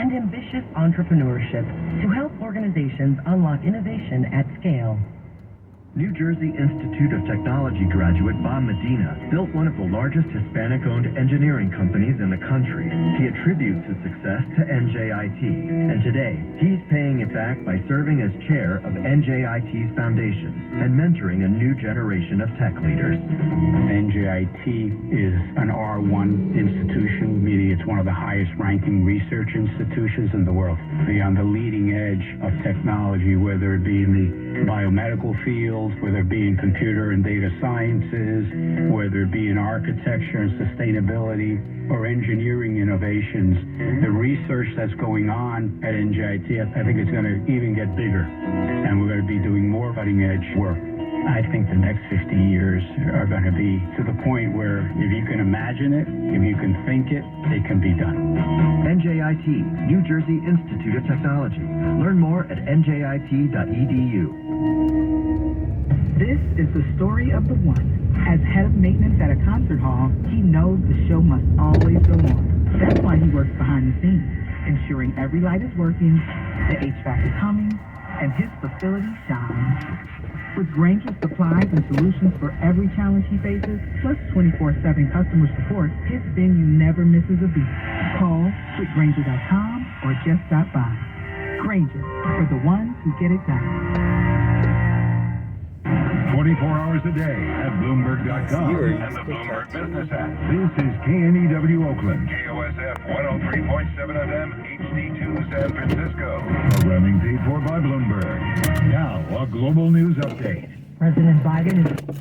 and ambitious entrepreneurship to help organizations unlock innovation at scale. New Jersey Institute of Technology graduate Bob Medina built one of the largest Hispanic-owned engineering companies in the country. He attributes his success to NJIT, and today he's paying it back by serving as chair of NJIT's foundation and mentoring a new generation of tech leaders. NJIT is an R1 institution, meaning it's one of the highest-ranking research institutions in the world. Be on the leading edge of technology, whether it be in the biomedical field, whether it be in computer and data sciences, whether it be in architecture and sustainability, or engineering innovations. The research that's going on at NJIT, I think it's going to even get bigger, and we're going to be doing more cutting-edge work. I think the next 50 years are going to be to the point where if you can imagine it, if you can think it, it can be done. NJIT, New Jersey Institute of Technology. Learn more at njit.edu. This is the story of the one. As head of maintenance at a concert hall, he knows the show must always go on. That's why he works behind the scenes, ensuring every light is working, the HVAC is humming, and his facility shines. With Granger's supplies and solutions for every challenge he faces, plus 24/7 customer support, his venue never misses a beat. Call quickgranger.com or just stop by. Granger, for the ones who get it done. 24 hours a day at Bloomberg.com and the Bloomberg Business app. This is KNEW Oakland. KOSF 103.7 FM, HD2 San Francisco. Programming paid for by Bloomberg. Now, a global news update. President Biden is...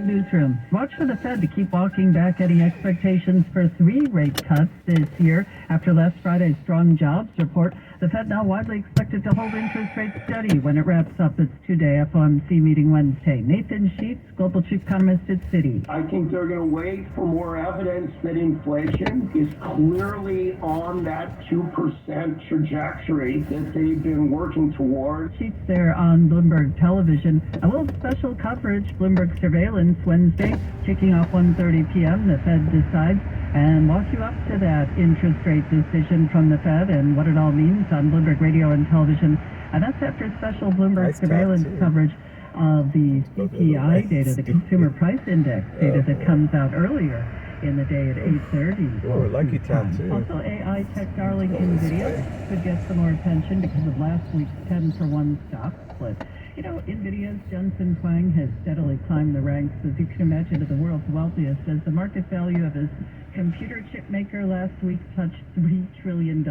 Newsroom. Watch for the Fed to keep walking back any expectations for 3 rate cuts this year. After last Friday's strong jobs report, the Fed now widely expected to hold interest rates steady when it wraps up its 2-day FOMC meeting Wednesday. Nathan Sheets, Global Chief Economist at Citi. I think they're going to wait for more evidence that inflation is clearly on that 2% trajectory that they've been working toward. Sheets there on Bloomberg Television. A little special coverage, Bloomberg Surveillance Wednesday, kicking off 1:30 p.m. The Fed decides, and walk you up to that interest rate decision from the Fed and what it all means on Bloomberg Radio and Television. And that's after special Bloomberg Surveillance coverage of the CPI data, the Consumer Price Index data that comes out earlier in the day at 8:30. Oh, lucky tattoo. Also, AI tech darling NVIDIA could get some more attention because of last week's 10-for-1 stock split. You know, NVIDIA's Jensen Huang has steadily climbed the ranks, as you can imagine, of the world's wealthiest, as the market value of his computer chip maker last week touched $3 trillion,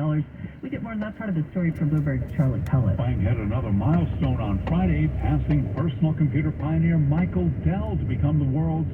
We get more on that part of the story from Bloomberg's Charlie Pellet. Bang hit another milestone on Friday, passing personal computer pioneer Michael Dell to become the world's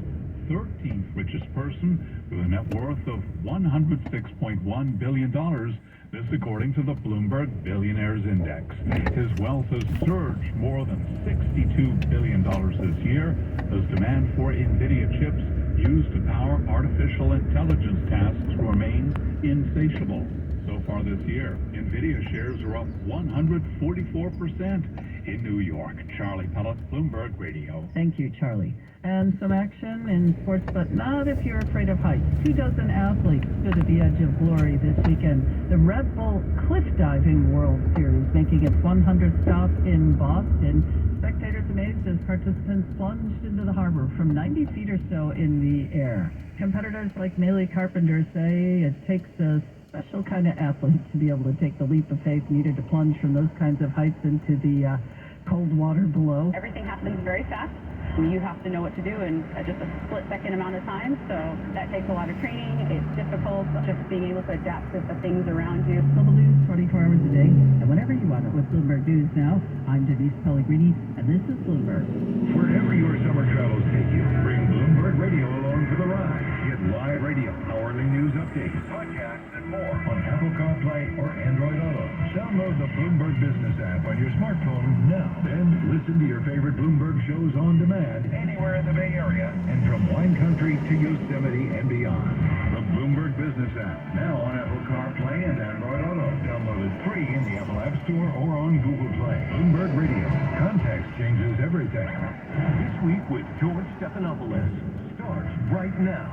13th richest person with a net worth of $106.1 billion. This according to the Bloomberg Billionaires Index. His wealth has surged more than $62 billion this year as demand for NVIDIA chips used to power artificial intelligence tasks remains insatiable. So far this year, NVIDIA shares are up 144%. In New York, Charlie Pellet, Bloomberg Radio. Thank you, Charlie. And some action in sports, but not if you're afraid of heights. 24 athletes stood at the edge of glory this weekend. The Red Bull Cliff Diving World Series making its 100th stop in Boston. Spectators amazed as participants plunged into the harbor from 90 feet or so in the air. Competitors like Maley Carpenter say it takes a special kind of athlete to be able to take the leap of faith needed to plunge from those kinds of heights into the cold water below. Everything happens very fast. You have to know what to do in just a split-second amount of time, so that takes a lot of training. It's difficult just being able to adapt to the things around you. Global news 24 hours a day, and whenever you want it with Bloomberg News Now. I'm Denise Pellegrini, and this is Bloomberg. Wherever your summer travels take you, bring Bloomberg Radio along for the ride. Get live radio, hourly news updates, podcasts, and more on Apple CarPlay or Android Auto. Download the Bloomberg Business app on your smartphone now. Then listen to your favorite Bloomberg shows on demand anywhere in the Bay Area and from wine country to Yosemite and beyond. The Bloomberg Business app, now on Apple CarPlay and Android Auto. Download it free in the Apple App Store or on Google Play. Bloomberg Radio. Context changes everything. This week with George Stephanopoulos starts right now.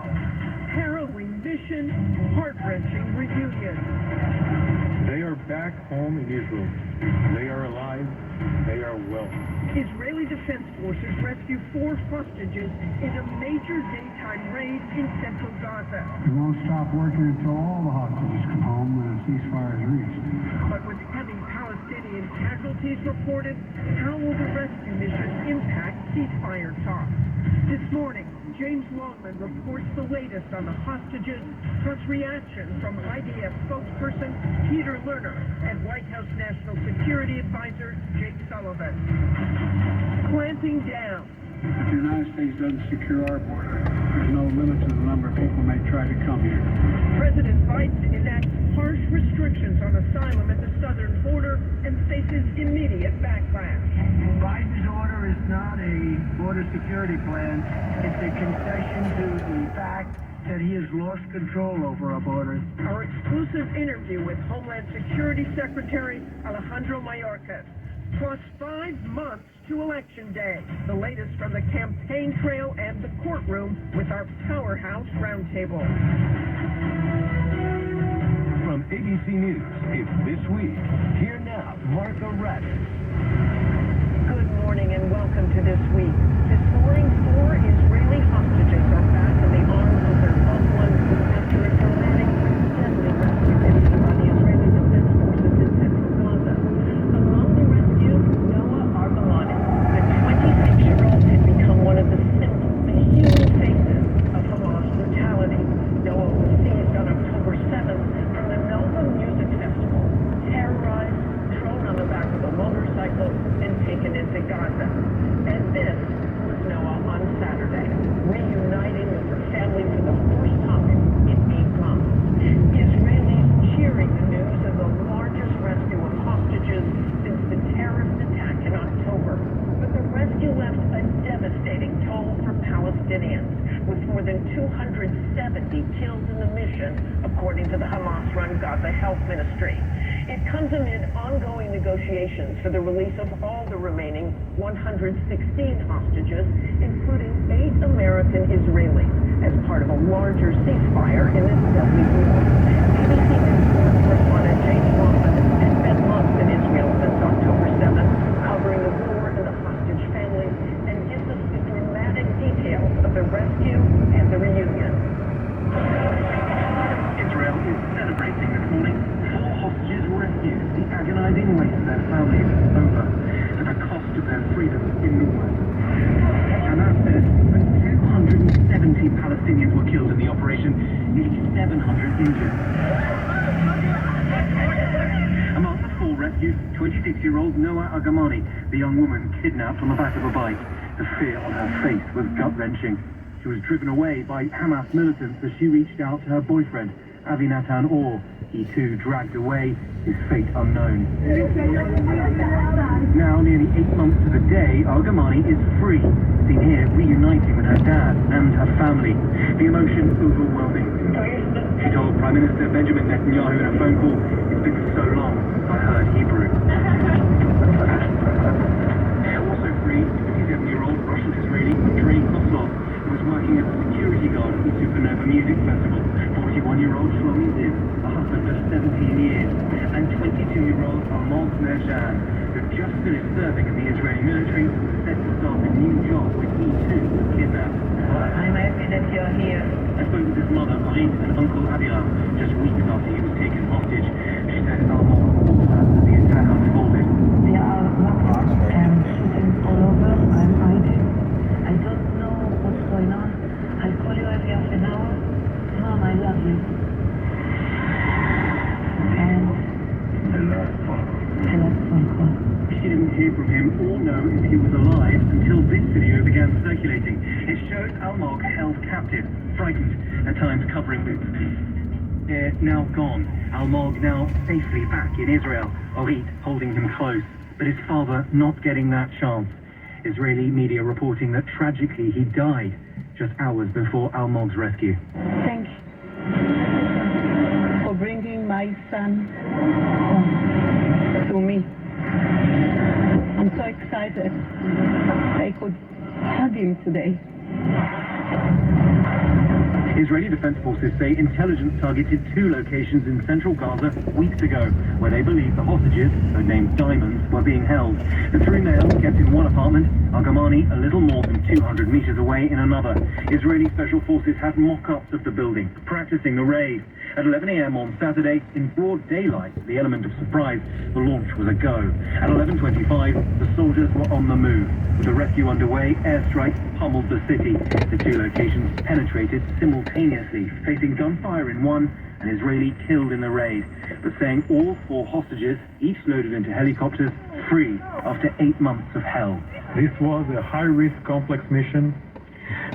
Harrowing mission, heart-wrenching reunion. They are back home in Israel. They are alive. They are well. Israeli Defense Forces rescue 4 hostages in a major daytime raid in central Gaza. We won't stop working until all the hostages come home and a ceasefire is reached. But with heavy Palestinian casualties reported, how will the rescue mission impact ceasefire talks? This morning, James Longman reports the latest on the hostages, plus reaction from IDF spokesperson Peter Lerner and White House National Security Advisor Jake Sullivan. Clamping down. If the United States doesn't secure our border, there's no limit to the number of people may try to come here. President Biden enacts harsh restrictions on asylum at the southern border and faces immediate backlash. Biden's order is not a border security plan. It's a concession to the fact that he has lost control over our borders. Our exclusive interview with Homeland Security Secretary Alejandro Mayorkas. Plus 5 months to Election Day. The latest from the campaign trail and the courtroom with our Powerhouse Roundtable. From ABC News, it's This Week. Here now, Martha Raddatz. Good morning and welcome to This Week. This morning, 4 Israeli hostages are back in the arms of their loved ones after a dramatic, deadly rescue mission by the Israeli Defense Forces in central Gaza. Among the rescued, Noah Arbalani. The 26-year-old had become one of the symbol, the human faces of Hamas brutality. Noah was seized on October 7th from the Nova Music Festival, terrorized, thrown on the back of a motorcycle, and taken into Gaza. And this was Noah on Saturday, reuniting with her family for the first time in 8 months. Israelis cheering the news of the largest rescue of hostages since the terrorist attack in October. But the rescue left a devastating toll for Palestinians, with more than 270 killed in the mission, according to the Hamas-run Gaza Health Ministry. It comes amid ongoing negotiations for the release of all the remaining 116 hostages, including 8 American Israelis, as part of a larger ceasefire in this deadly war. ABC News foreign correspondent James Longman has spent months in Israel since October 7th, covering the war and the hostage families, and gives us the dramatic details of the rescue and the reunion. Israel is celebrating this morning. 4 hostages were rescued. The agonizing wait of their families is over, at the cost of their freedom in the world. Hamas says that 270 Palestinians were killed in the operation, nearly 700 injured. rescue 26-year-old Noah Agamani, the young woman kidnapped on the back of a bike. The fear on her face was gut-wrenching. She was driven away by Hamas militants as she reached out to her boyfriend, Avinatan Or. He too dragged away, his fate unknown. Now, nearly 8 months to the day, Agamani is free, seen here reuniting with her dad and her family. The emotion overwhelming. She told Prime Minister Benjamin Netanyahu in a phone call, "It's been so long since I heard Hebrew." Also free, 57-year-old Russian-Israeli Andrei Koslov, who was working as a security guard at the Supernova Music Festival. 41-year-old Shlomi Ziv, a husband for 17 years, and 22-year-old Almog Merjan, who just finished serving in the Israeli military, was set to start a new job when he too was kidnapped. I'm happy that you're here. I spoke with his mother, Orit, and uncle Aviram, just weeks after he was taken hostage. She said Almog called her as the attack unfolded. There are rockets and shootings all over. I'm hiding. I don't know what's going on. I'll call you every half an hour. Mom, I love you. And the last phone call. She didn't hear from him or know if he was alive until this video began circulating. It shows Almog held captive, frightened, at times covering boots. They're now gone. Almog now safely back in Israel. Orit holding him close, but his father not getting that chance. Israeli media reporting that tragically he died just hours before Almog's rescue. Thank you for bringing my son home to me. I'm so excited I could hug him today. Israeli Defense Forces say intelligence targeted 2 locations in central Gaza weeks ago, where they believe the hostages, named Diamonds, were being held. The 3 males kept in one apartment, Agamani a little more than 200 meters away in another. Israeli Special Forces had mock-ups of the building, practicing the raid. At 11 a.m. on Saturday, in broad daylight, the element of surprise, the launch was a go. At 11:25, the soldiers were on the move. With the rescue underway, airstrikes pummeled the city. The 2 locations penetrated simultaneously, facing gunfire in one, an Israeli killed in the raid, but saying all 4 hostages, each loaded into helicopters, free after 8 months of hell. This was a high-risk complex mission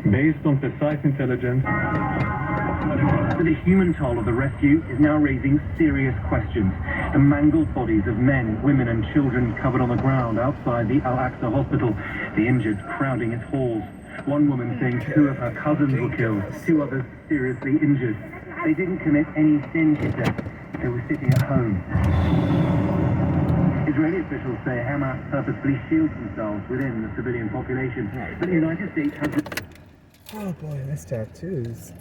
based on precise intelligence. But the human toll of the rescue is now raising serious questions. The mangled bodies of men, women and children covered on the ground outside the Al-Aqsa hospital, the injured crowding its halls. One woman saying 2 of her cousins were killed, 2 others seriously injured. They didn't commit any sin, she said. They were sitting at home. Israeli officials say Hamas purposefully shields themselves within the civilian population. But the United States has... Oh boy, that's tattoos.